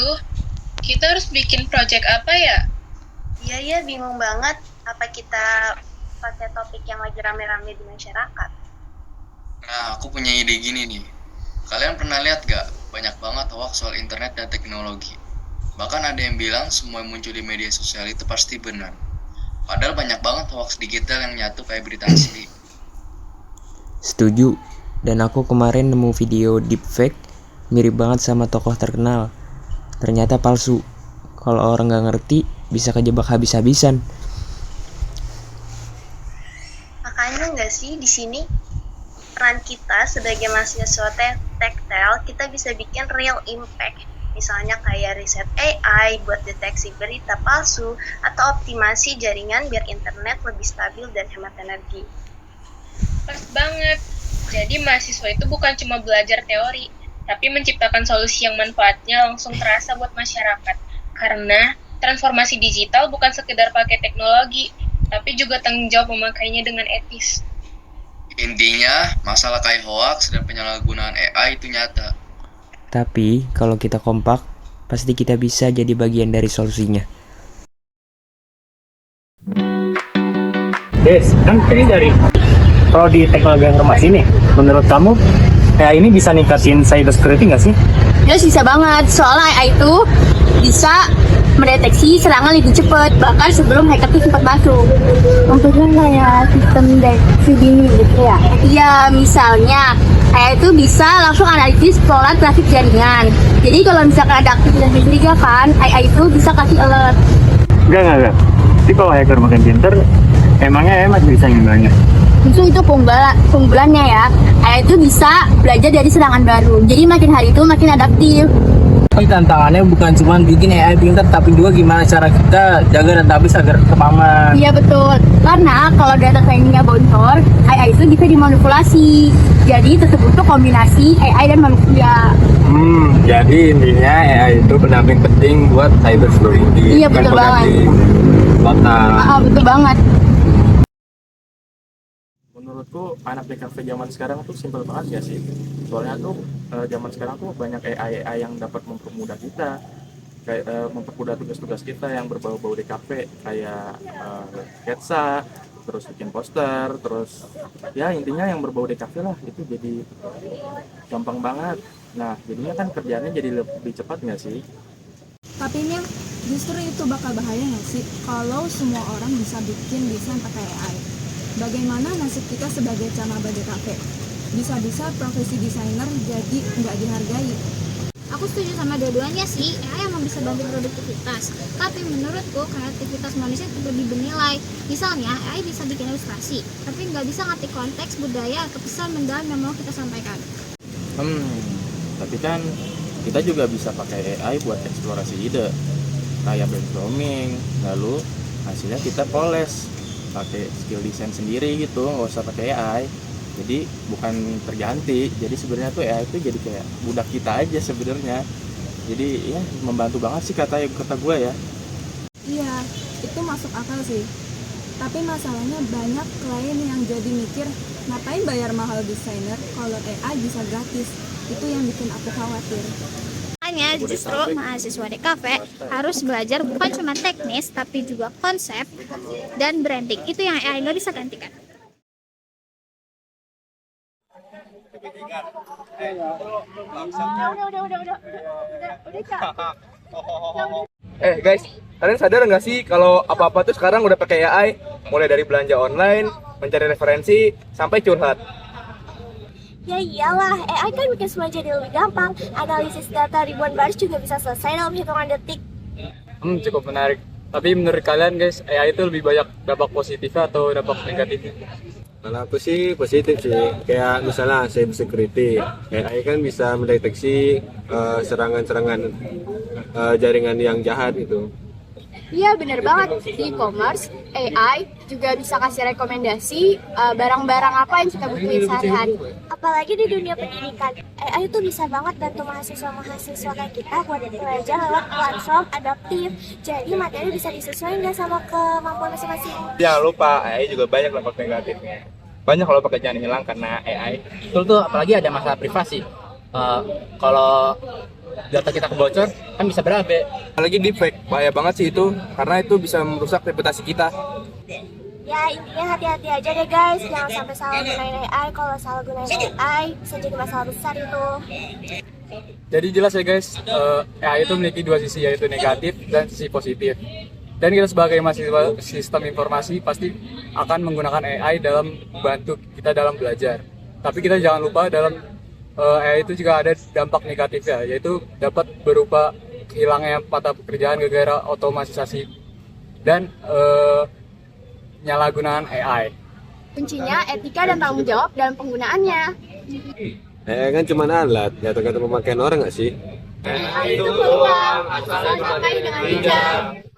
Aduh, kita harus bikin project apa ya? Iya ya, bingung banget. Apa kita pakai topik yang lagi rame-rame di masyarakat? Nah, aku punya ide gini nih. Kalian pernah lihat gak? Banyak banget hoax soal internet dan teknologi. Bahkan ada yang bilang semua yang muncul di media sosial itu pasti benar. Padahal banyak banget hoax digital yang nyatu kayak berita asli. Setuju. Dan aku kemarin nemu video deepfake mirip banget sama tokoh terkenal. Ternyata palsu. Kalau orang nggak ngerti, bisa kejebak habis-habisan. Makanya nggak sih di sini peran kita sebagai mahasiswa tektel, kita bisa bikin real impact. Misalnya kayak riset AI buat deteksi berita palsu atau optimasi jaringan biar internet lebih stabil dan hemat energi. Pas banget. Jadi mahasiswa itu bukan cuma belajar teori, tapi menciptakan solusi yang manfaatnya langsung terasa buat masyarakat. Karena transformasi digital bukan sekedar pakai teknologi, tapi juga tanggung jawab memakainya dengan etis. Intinya, masalah kayak hoax dan penyalahgunaan AI itu nyata. Tapi kalau kita kompak, pasti kita bisa jadi bagian dari solusinya. Des, kan ini dari prodi teknologi informasi nih. Menurut kamu, AI ini bisa ningkatin cyber security nggak sih? Ya bisa banget, soalnya AI itu bisa mendeteksi serangan lebih cepat, bahkan sebelum hacker itu sempat masuk. Maksudnya kayak sistem deteksi dini gitu ya? Iya, misalnya AI itu bisa langsung analisis pola trafik jaringan. Jadi kalau misalkan ada aktivitas mencurigakan, AI itu bisa kasih alert. Enggak. Tapi kalau hacker makin pinter, emangnya AI masih bisa ngimbangi? Justru itu keunggulannya ya. AI itu bisa belajar dari serangan baru. Jadi makin hari itu makin adaptif. Tapi tantangannya bukan cuma bikin AI pintar, tapi juga gimana cara kita jaga database agar tetap aman. Iya betul, karena kalau data trainingnya bocor, AI itu bisa dimanipulasi. Jadi tersebut tuh kombinasi AI dan manusia. Jadi intinya AI itu pendamping penting buat cyber security. Iya betul banget. Betul banget. Menurutku anak di kafe zaman sekarang tuh simpel banget ya sih. Soalnya tuh zaman sekarang tuh banyak AI yang dapat mempermudah kita, kayak mempermudah tugas-tugas kita yang berbau-bau di kafe, kayak sketsa, terus bikin poster, terus ya intinya yang berbau di kafe lah, itu jadi gampang banget. Nah jadinya kan kerjaannya jadi lebih cepat nggak sih? Tapi ini justru itu bakal bahaya nggak sih kalau semua orang bisa bikin desain pakai AI? Bagaimana nasib kita sebagai camaba di kafe? Bisa-bisa profesi desainer jadi nggak dihargai. Aku setuju sama dua-duanya sih, AI emang bisa bantu produktivitas. Tapi menurutku kreativitas manusia itu lebih bernilai. Misalnya AI bisa bikin ilustrasi, tapi nggak bisa ngerti konteks, budaya, atau pesan mendalam yang mau kita sampaikan. Tapi kan kita juga bisa pakai AI buat eksplorasi ide, kayak brainstorming, lalu hasilnya kita poles pakai skill desain sendiri gitu, nggak usah pakai AI. Jadi bukan terganti, jadi sebenarnya tuh AI itu jadi kayak budak kita aja sebenarnya. Jadi ya membantu banget sih kata gue ya. Iya, itu masuk akal sih. Tapi masalahnya banyak klien yang jadi mikir, ngapain bayar mahal desainer kalau AI bisa gratis? Itu yang bikin aku khawatir. Makanya justru mahasiswa di kafe harus belajar bukan cuma teknis, tapi juga konsep dan branding. Itu yang AI nggak bisa gantikan. Guys, kalian sadar nggak sih kalau apa-apa tuh sekarang udah pakai AI, mulai dari belanja online, mencari referensi, sampai curhat. Ya iyalah, AI kan bikin semua jadi lebih gampang. Analisis data ribuan baris juga bisa selesai dalam hitungan detik. Cukup menarik. Tapi menurut kalian guys, AI itu lebih banyak dampak positifnya atau dampak negatifnya? Kalau aku sih positif sih, kayak misalnya cyber security, AI kan bisa mendeteksi serangan-serangan jaringan yang jahat gitu. Iya bener banget, di e-commerce, AI juga bisa kasih rekomendasi barang-barang apa yang kita butuhin sehari-hari. Apalagi di dunia pendidikan, AI itu bisa banget bantu mahasiswa-mahasiswa kayak kita buat belajar lewat platform adaptif. Jadi materi bisa disesuaikan nggak sama kemampuan masing-masing. Jangan lupa, AI juga banyak dampak negatifnya. Banyak kalau pekerjaan hilang karena AI. Betul tuh, apalagi ada masalah privasi. Kalau data kita kebocor kan bisa berabe. Apalagi deepfake, bahaya banget sih itu, karena itu bisa merusak reputasi kita. Ya intinya hati-hati aja deh guys, jangan sampai salah gunain AI. Kalau salah gunain AI bisa jadi masalah besar itu. Jadi jelas ya guys, AI itu memiliki dua sisi, yaitu negatif dan sisi positif. Dan kita sebagai mahasiswa sistem informasi pasti akan menggunakan AI dalam membantu kita dalam belajar. Tapi kita jangan lupa dalam AI itu juga ada dampak negatifnya, yaitu dapat berupa hilangnya mata pekerjaan gara-gara otomatisasi dan penyalahgunaan AI. Kuncinya etika dan tanggung jawab dalam penggunaannya. AI kan cuma alat, ya tergantung pemakaian orang nggak sih? AI itu peluang, asal dipakai dengan bijak.